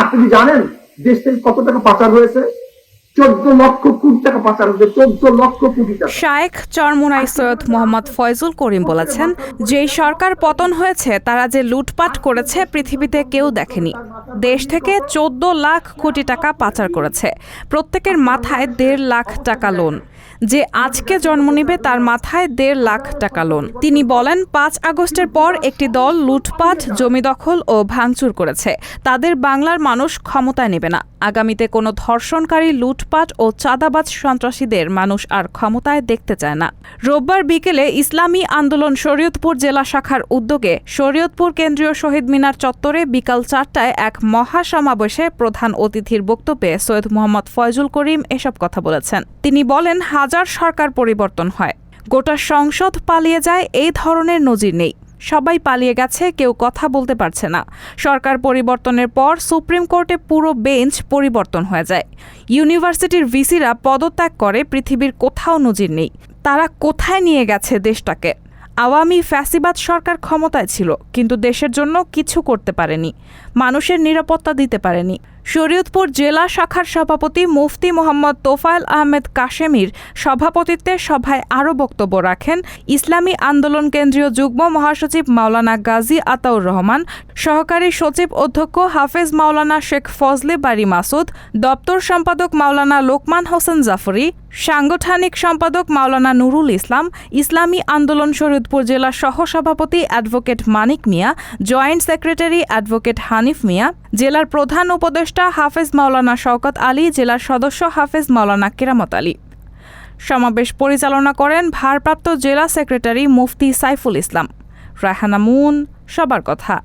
আপনি কি জানেন দেশ থেকে কত টাকা পাচার হয়েছে? 14 লক্ষ কোটি টাকা পাচার হয়েছে, 14 লক্ষ কোটি টাকা। শায়েখ চরমোনাই সৈয়দ মোহাম্মদ ফয়জুল করিম বলেছেন, যেই সরকার পতন হয়েছে তারা যে লুটপাট করেছে পৃথিবীতে কেউ দেখেনি। দেশ থেকে 14 লাখ কোটি টাকা পাচার করেছে। প্রত্যেকের মাথায় 1.5 লাখ টাকা লোন। যে আজকে জন্ম নেবে তার মাথায় 1.5 লাখ টাকা লোন। তিনি বলেন, 5 আগস্টের পর একটি দল লুটপাট, জমি দখল ও ভাঙচুর করেছে। তাদের বাংলার মানুষ ক্ষমতায় নেবে না। আগামীতে কোনো ধর্ষণকারী, লুটপাট ও চাঁদাবাজ সন্ত্রাসীদের মানুষ আর ক্ষমতায় দেখতে চায় না। রোববার বিকেলে ইসলামী আন্দোলন শরীয়তপুর জেলা শাখার উদ্যোগে শরীয়তপুর কেন্দ্রীয় শহীদ মিনার চত্বরে বিকাল 4টায় এক মহাসমাবেশে প্রধান অতিথির বক্তব্যে সৈয়দ মোহাম্মদ ফয়জুল করিম এসব কথা বলেছেন। তিনি বলেন, হাজার সরকার পরিবর্তন হয়, গোটা সংসদ পালিয়ে যায়, এই ধরনের নজির নেই। সবাই পালিয়ে গেছে, কেউ কথা বলতে পারছে না। সরকার পরিবর্তনের পর সুপ্রিম কোর্টে পুরো বেঞ্চ পরিবর্তন হয়ে যায়। ইউনিভার্সিটির ভিসিরা পদত্যাগ করে, পৃথিবীর কোথাও নজির নেই। তারা কোথায় নিয়ে গেছে দেশটাকে? আওয়ামী ফ্যাসিবাদ সরকার ক্ষমতায় ছিল, কিন্তু দেশের জন্য কিছু করতে পারেনি, মানুষের নিরাপত্তা দিতে পারেনি। শরীয়তপুর জেলা শাখার সভাপতি মুফতি মোহাম্মদ তোফায়েল আহমেদ কাশেমির সভাপতিত্বে সভায় আরও বক্তব্য রাখেন ইসলামী আন্দোলন কেন্দ্রীয় যুগ্ম মহাসচিব মাওলানা গাজী আতাউর রহমান, সহকারী সচিব অধ্যক্ষ হাফেজ মাওলানা শেখ ফজলে বারী মাসুদ, দপ্তর সম্পাদক মাওলানা লোকমান হোসেন জাফরি, সাংগঠনিক সম্পাদক মাওলানা নুরুল ইসলাম, ইসলামী আন্দোলন শরীয়তপুর জেলা সহসভাপতি অ্যাডভোকেট মানিক মিয়া, জয়েন্ট সেক্রেটারি অ্যাডভোকেট হানিফ মিয়া, জেলার প্রধান উপদেষ্টা হাফেজ মাওলানা শওকত আলী, জেলার সদস্য হাফেজ মাওলানা কেরামত আলী। সমাবেশ পরিচালনা করেন ভারপ্রাপ্ত জেলা সেক্রেটারি মুফতি সাইফুল ইসলাম। রায়হানা মুন, সবার কথা।